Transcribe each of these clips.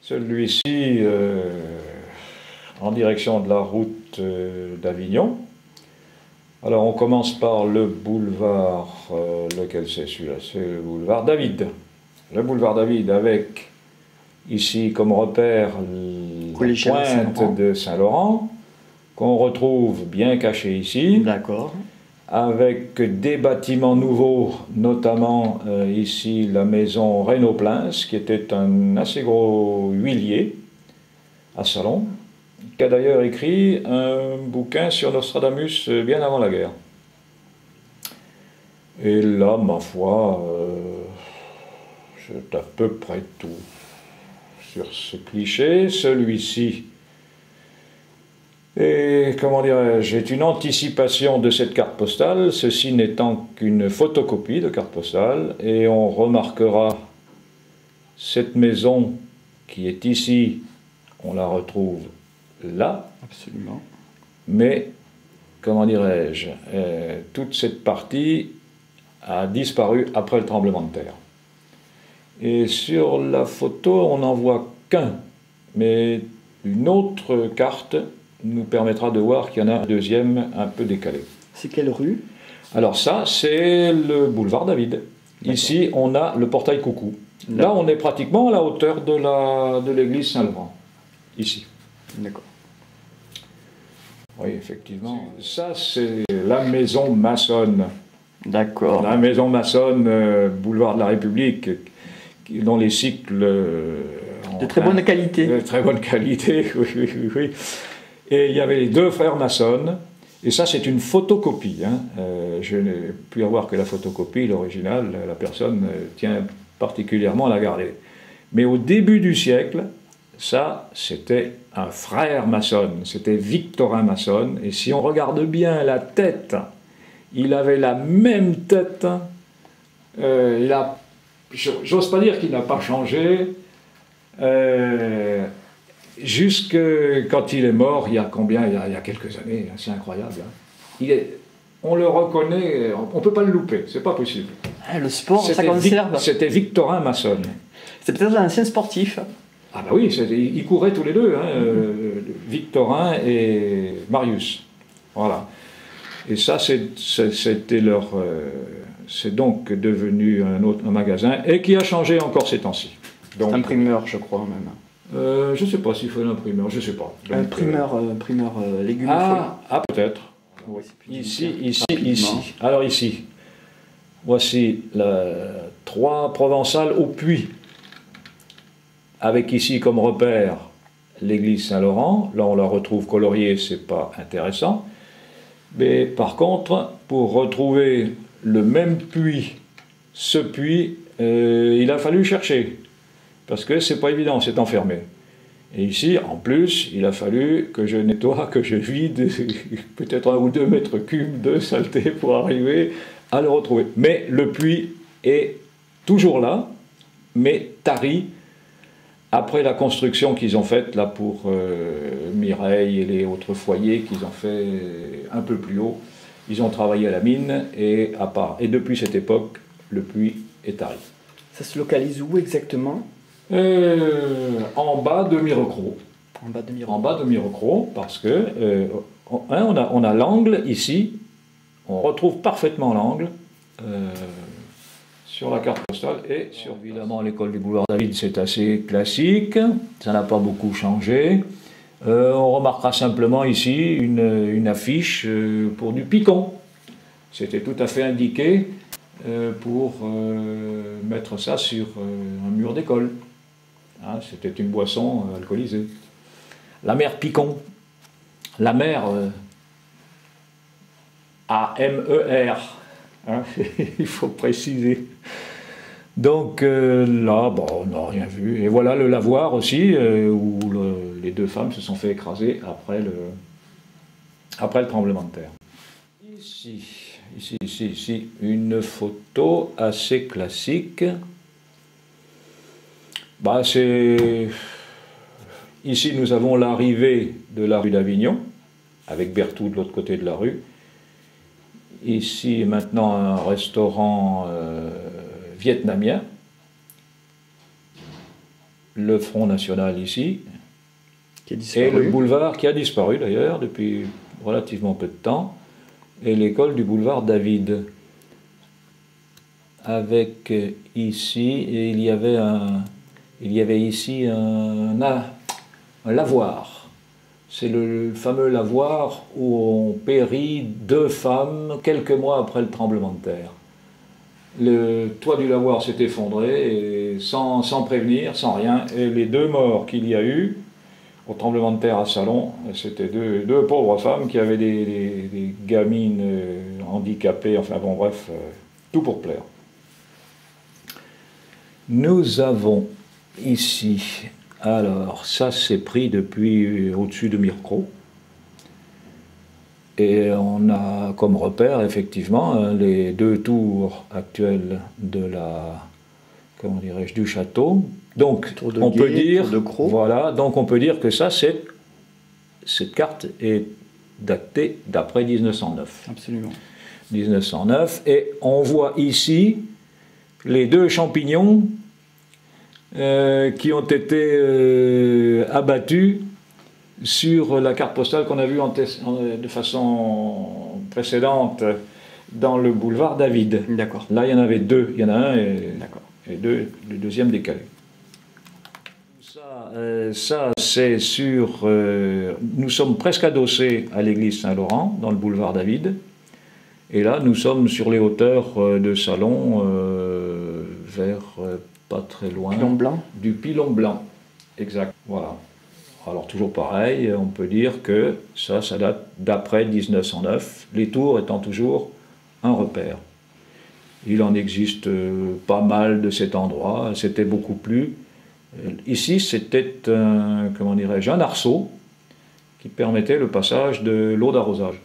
Celui-ci en direction de la route d'Avignon. Alors on commence par le boulevard, lequel c'est celui-là? C'est le boulevard David. Le boulevard David avec ici comme repère la pointe de Saint-Laurent, qu'on retrouve bien caché ici. D'accord. Avec des bâtiments nouveaux, notamment ici la maison Reynaud-Plins, qui était un assez gros huilier à Salon, qui a d'ailleurs écrit un bouquin sur Nostradamus bien avant la guerre. Et là, ma foi, c'est à peu près tout sur ce cliché. Celui-ci est, comment dirais-je, est une anticipation de cette carte postale, ceci n'étant qu'une photocopie de carte postale, et on remarquera cette maison qui est ici, on la retrouve là. Absolument. Mais, comment dirais-je, toute cette partie a disparu après le tremblement de terre. Et sur la photo, on n'en voit qu'un, mais une autre carte nous permettra de voir qu'il y en a un deuxième un peu décalé. C'est quelle rue? Alors ça, c'est le boulevard David. Ici, on a le portail Coucou. Là, on est pratiquement à la hauteur de l'église Saint-Laurent. Ici. D'accord. Oui, effectivement. Ça, c'est la maison maçonne. D'accord. La maison maçonne, boulevard de la République, dont les cycles... de très bonne qualité. De très bonne qualité, oui, oui, oui. Et il y avait les deux frères maçonnes, et ça c'est une photocopie. Hein. Je n'ai pu avoir que la photocopie, l'original, la personne tient particulièrement à la garder. Mais au début du siècle, ça c'était un frère maçon, c'était Victorin Maçon, et si on regarde bien la tête, il avait la même tête, j'ose pas dire qu'il n'a pas changé, jusque quand il est mort, il y a combien? Il y a quelques années, c'est incroyable. Hein. On le reconnaît, on ne peut pas le louper, c'est pas possible. Ah, le sport, ça conserve. C'était Victorin Maçon. C'est peut-être l'ancien sportif. Ah bah oui, ils couraient tous les deux, hein, Victorin et Marius. Voilà. Et ça, c'était leur... c'est donc devenu un magasin, et qui a changé encore ces temps-ci. Imprimeur, je crois, même. Je ne sais pas s'il faut l'imprimeur, je ne sais pas. Donc, imprimeur légumes. Ah, peut-être. Ouais, ici. Alors ici, voici trois provençales au puits, avec ici comme repère l'église Saint-Laurent. Là, on la retrouve coloriée, c'est pas intéressant. Mais par contre, pour retrouver le même puits, ce puits, il a fallu chercher. Parce que c'est pas évident, c'est enfermé. Et ici, en plus, il a fallu que je nettoie, que je vide peut-être 1 ou 2 mètres cubes de saleté pour arriver à le retrouver. Mais le puits est toujours là, mais tari, après la construction qu'ils ont faite là pour Mireille et les autres foyers qu'ils ont fait un peu plus haut. Ils ont travaillé à la mine et depuis cette époque, le puits est tari. Ça se localise où exactement? En bas de Mirecro. En bas de Mirecro, parce que on a l'angle ici, on retrouve parfaitement l'angle sur la carte postale et sur évidemment l'école du boulevard David, c'est assez classique, ça n'a pas beaucoup changé. On remarquera simplement ici une affiche pour du picon. C'était tout à fait indiqué pour mettre ça sur un mur d'école. Hein, c'était une boisson alcoolisée. La mère Picon. La mère A-M-E-R. Hein, il faut préciser. Donc là, bon, on n'a rien vu. Et voilà le lavoir aussi, où les deux femmes se sont fait écraser après le tremblement de terre. Ici, une photo assez classique. Bah, ici, nous avons l'arrivée de la rue d'Avignon, avec Berthoud de l'autre côté de la rue. Ici, maintenant, un restaurant vietnamien. le Front National ici, qui a disparu. Et le boulevard qui a disparu d'ailleurs depuis relativement peu de temps, et l'école du boulevard David. Avec ici, et il y avait ici un lavoir. C'est le fameux lavoir où ont péri 2 femmes quelques mois après le tremblement de terre. Le toit du lavoir s'est effondré et sans prévenir, sans rien, et les 2 morts qu'il y a eu au tremblement de terre à Salon, c'était deux pauvres femmes qui avaient des gamines handicapées, enfin bon bref, tout pour plaire. Nous avons ici, alors ça c'est pris depuis au-dessus de Mircro, et on a comme repère effectivement les 2 tours actuelles de la, comment dirais-je, du château. Donc on peut dire, voilà, donc on peut dire que ça cette carte est datée d'après 1909. Absolument. 1909, et on voit ici les 2 champignons qui ont été abattus sur la carte postale qu'on a vue de façon précédente dans le boulevard David. D'accord. Là, il y en avait 2. Il y en a un et 2, le deuxième décalé. Ça c'est sur... nous sommes presque adossés à l'église Saint-Laurent, dans le boulevard David. Et là, nous sommes sur les hauteurs de Salon, vers pas très loin. Pilon blanc. Du Pilon blanc, exact. Voilà. Alors toujours pareil, on peut dire que ça date d'après 1909, les tours étant toujours un repère. Il en existe pas mal de cet endroit, c'était beaucoup plus. Ici, c'était comment dirais-je, un arceau qui permettait le passage de l'eau d'arrosage.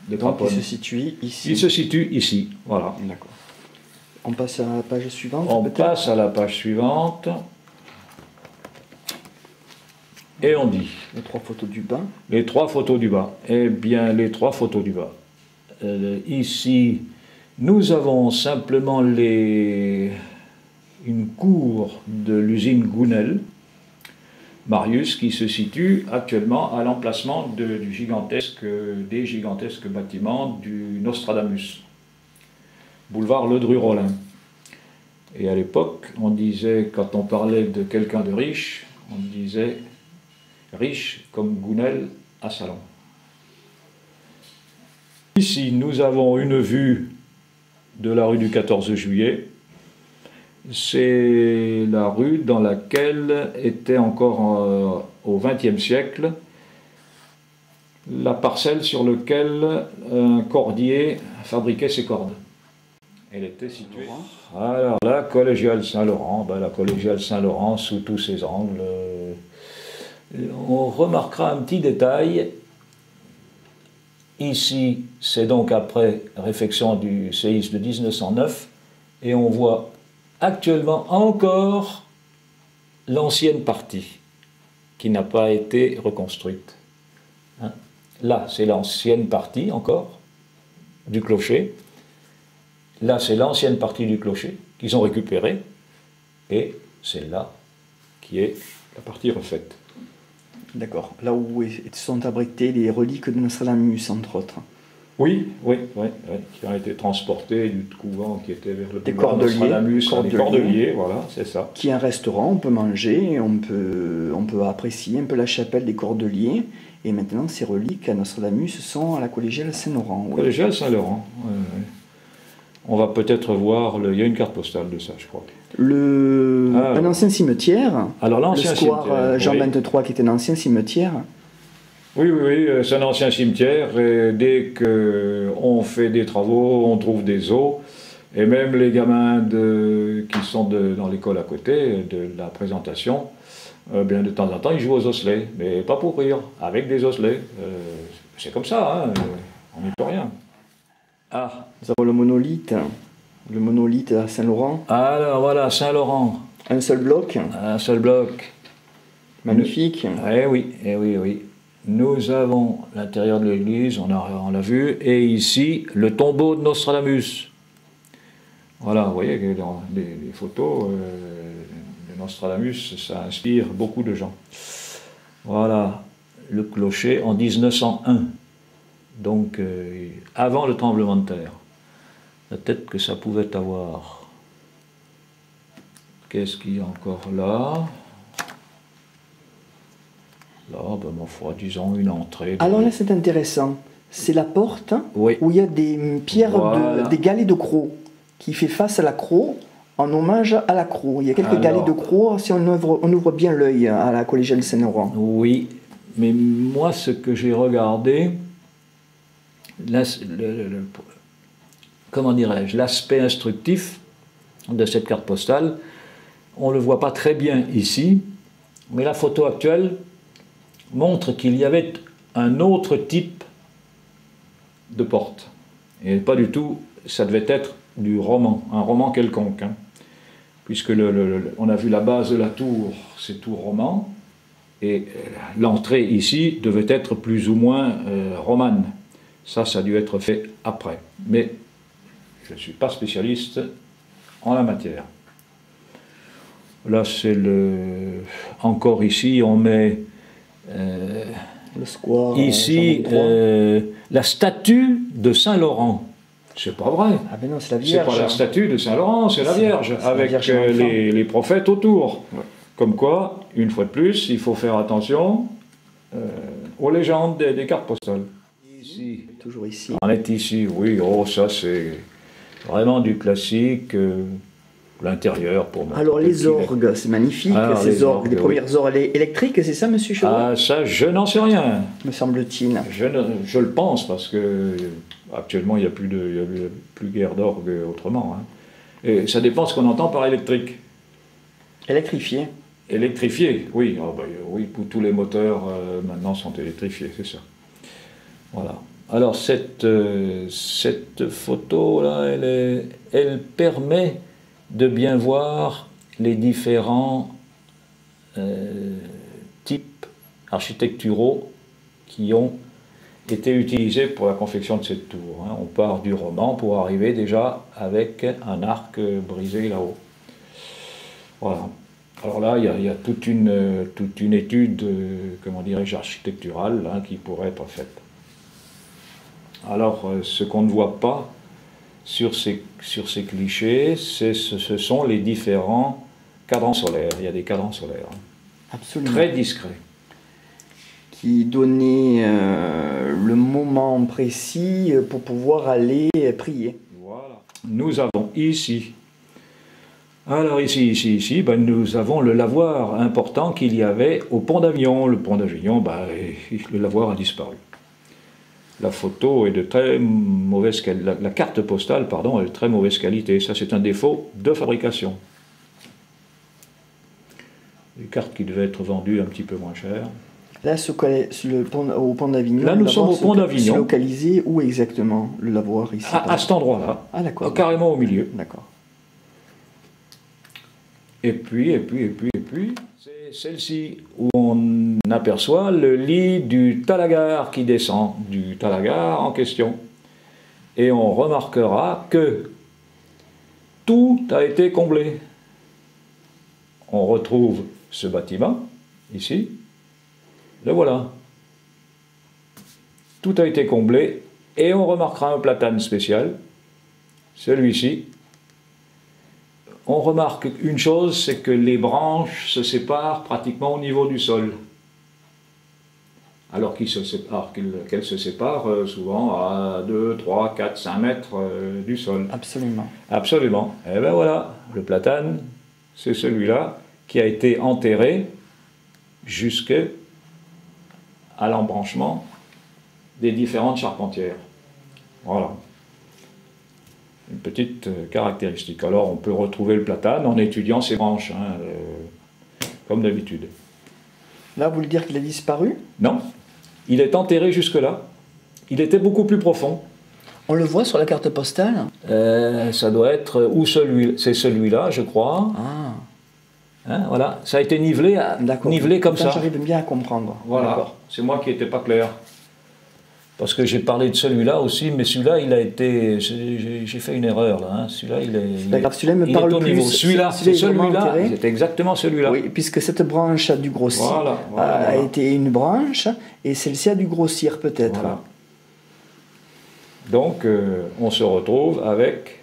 Donc il se situe ici. Il se situe ici, voilà. D'accord. On passe à la page suivante. On passe à la page suivante. Et on dit... Les 3 photos du bas. Les 3 photos du bas. Eh bien, les 3 photos du bas. Ici, nous avons simplement une cour de l'usine Gounel, Marius, qui se situe actuellement à l'emplacement des gigantesques bâtiments du Nostradamus, boulevard Ledru-Rollin. Et à l'époque, on disait, quand on parlait de quelqu'un de riche, on disait riche comme Gounel à Salon. Ici, nous avons une vue de la rue du 14 juillet. C'est la rue dans laquelle était encore au XXe siècle la parcelle sur laquelle un cordier fabriquait ses cordes. Elle était située. Alors la collégiale Saint-Laurent, la collégiale Saint-Laurent sous tous ses angles. On remarquera un petit détail. Ici, c'est donc après réfection du séisme de 1909, et on voit actuellement encore l'ancienne partie qui n'a pas été reconstruite. Hein? Là, c'est l'ancienne partie encore du clocher. Là, c'est l'ancienne partie du clocher qu'ils ont récupérée. Et c'est là qui est la partie refaite. D'accord. Là où sont abritées les reliques de Nostradamus, entre autres. Oui, qui ont été transportés du couvent qui était vers le Cordeliers, Cordeliers, voilà, c'est ça. Qui est un restaurant, on peut manger, on peut apprécier un peu la chapelle des Cordeliers, et maintenant ces reliques à Nostradamus sont à la collégiale Saint-Laurent. Oui. Collégiale Saint-Laurent, oui. On va peut-être voir, il y a une carte postale de ça, je crois. Un ancien cimetière, alors, l'ancien le square Jean 23 qui était un ancien cimetière. Oui, c'est un ancien cimetière, et dès qu'on fait des travaux, on trouve des os, et même les gamins qui sont dans l'école à côté de la présentation, bien de temps en temps, ils jouent aux osselets, mais pas pour rire, avec des osselets. C'est comme ça, hein, on n'y peut rien. Ah, nous avons le monolithe à Saint-Laurent. Alors voilà, Saint-Laurent. Un seul bloc. Un seul bloc. Magnifique. Oui. Nous avons l'intérieur de l'église, on l'a vu, et ici, le tombeau de Nostradamus. Voilà, vous voyez, les photos, Nostradamus, ça inspire beaucoup de gens. Voilà, le clocher en 1901, donc avant le tremblement de terre. La tête que ça pouvait avoir. Qu'est-ce qu'il y a encore là? Là, ben, ma foi, disons une entrée. Alors là, c'est intéressant. C'est la porte Oui. où il y a des pierres, Voilà. des galets de crocs, qui fait face à la croc, en hommage à la croc. Il y a quelques galets de crocs, si on ouvre bien l'œil à la collégiale Saint-Laurent. Oui, mais moi, ce que j'ai regardé, là, comment dirais-je, l'aspect instructif de cette carte postale, on ne le voit pas très bien ici, mais la photo actuelle montre qu'il y avait un autre type de porte. Et pas du tout, ça devait être du roman, un roman quelconque. Hein, puisque on a vu la base de la tour, c'est tout roman, et l'entrée ici devait être plus ou moins romane. Ça a dû être fait après. Mais je ne suis pas spécialiste en la matière. Là, c'est le... Encore ici, on met... Le square. Ici, la statue de Saint-Laurent. C'est pas vrai. Ah ben non, c'est la C'est Vierge. pas la statue de Saint-Laurent, c'est la Vierge, c'est la avec Vierge enfant. les prophètes autour. Ouais. Comme quoi, une fois de plus, il faut faire attention aux légendes des cartes postales. Ici. Toujours ici. On est ici, oui, oh, ça c'est vraiment du classique. L'intérieur pour moi. Alors les orgues, c'est magnifique, Alors, ces les orgues, orgues, les premières orgues électriques, c'est ça, monsieur Chevreau, Ah, ça, je n'en sais rien. me semble-t-il. Je le pense parce que actuellement il n'y a plus guère d'orgue autrement. Hein. Et ça dépend ce qu'on entend par électrique. Électrifié. Électrifié, oui. Ah, oui, tous les moteurs maintenant sont électrifiés, c'est ça. Voilà. Alors cette photo là, elle permet de bien voir les différents types architecturaux qui ont été utilisés pour la confection de cette tour. Hein. On part du roman pour arriver déjà avec un arc brisé là-haut. Voilà. Alors là, il y a toute une étude, comment dirais-je, architecturale hein, qui pourrait être faite. Alors, ce qu'on ne voit pas sur ces clichés, ce sont les différents cadrans solaires. Il y a des cadrans solaires. Absolument. Très discrets. Qui donnait le moment précis pour pouvoir aller prier. Voilà. Nous avons ici, alors ici, ben, nous avons le lavoir important qu'il y avait au pont d'Avignon. Le pont d'Avignon, ben, le lavoir a disparu. La photo est de très mauvaise qualité. La carte postale, pardon, est de très mauvaise qualité. Ça, c'est un défaut de fabrication. Des cartes qui devaient être vendues un petit peu moins cher. Là, au pont d'Avignon. Là, nous sommes au pont d'Avignon. C'est localisé où exactement, le lavoir ici? À cet endroit-là. Ah, d'accord. Carrément au milieu. D'accord. Et puis, c'est celle-ci où on aperçoit le lit du Talagar qui descend, du Talagar en question. Et on remarquera que tout a été comblé. On retrouve ce bâtiment, ici, le voilà. Tout a été comblé et on remarquera un platane spécial, celui-ci. On remarque une chose, c'est que les branches se séparent pratiquement au niveau du sol. Alors qu'elles se séparent souvent à 2, 3, 4, 5 mètres du sol. Absolument. Absolument. Et bien voilà, le platane, c'est celui-là qui a été enterré jusqu'à l'embranchement des différentes charpentières. Voilà. Une petite caractéristique. Alors on peut retrouver le platane en étudiant ses branches, hein, comme d'habitude. Là, vous voulez dire qu'il a disparu? Non, il est enterré jusque-là. Il était beaucoup plus profond. On le voit sur la carte postale? Ça doit être c'est celui-là, je crois. Ah. Hein, voilà, ça a été nivelé comme ça. J'arrive bien à comprendre. Voilà, c'est moi qui n'étais pas clair. Parce que j'ai parlé de celui-là aussi, mais celui-là, il a été... J'ai fait une erreur, là. Hein. Celui-là, il est... C'est pas grave, celui-là me parle plus. Celui-là, c'est celui-là, c'est exactement celui-là. Oui, puisque cette branche a dû grossir, voilà. a été une branche, et celle-ci a dû grossir peut-être. Voilà. Donc, on se retrouve avec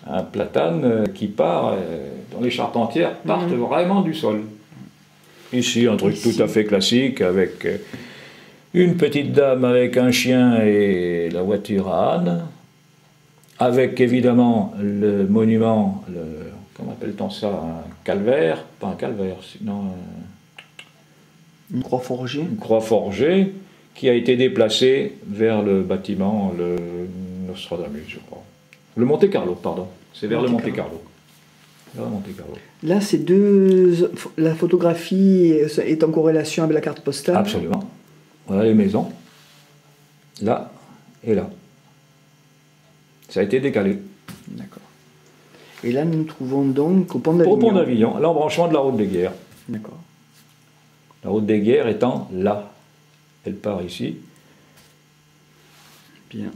un platane qui part, dont les charpentières partent vraiment du sol. Ici, un truc tout à fait classique, avec une petite dame avec un chien et la voiture à âne, avec évidemment le monument, comment appelle-t-on ça, un calvaire, pas un calvaire, sinon... Une croix forgée. Une croix forgée, qui a été déplacée vers le bâtiment, le Nostradamus, je crois. Le Monte Carlo, pardon. C'est vers le Monte Carlo. Vers le Monte Carlo. Là, la photographie est en corrélation avec la carte postale. Absolument. Voilà les maisons. Là et là. Ça a été décalé. D'accord. Et là, nous nous trouvons donc au pont d'Avignon. Au pont d'Avignon, l'embranchement de la route des Guerres. D'accord. La route des Guerres étant là. Elle part ici. Bien.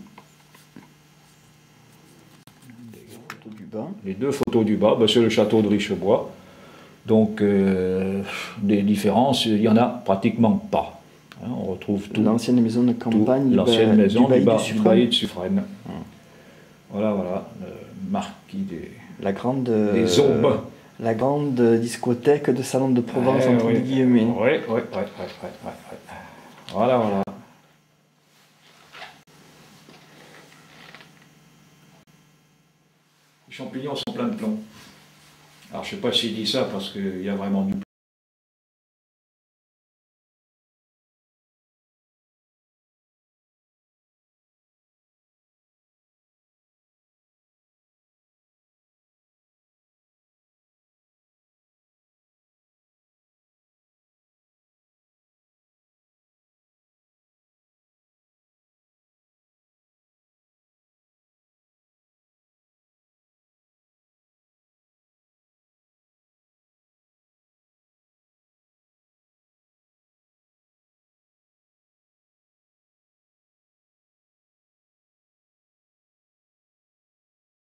Photos du bas. Les deux photos du bas, ben c'est le château de Richebois. Donc, des différences, il n'y en a pratiquement pas. Hein, on retrouve tout. L'ancienne maison de campagne l'ancienne maison du bailli de Suffren. Suffren. Voilà, le marquis des Aubes. La grande discothèque de salon de Provence, entre guillemets. Oui. Voilà. Les champignons sont pleins de plomb. Alors je ne sais pas s'il dit ça parce qu'il y a vraiment du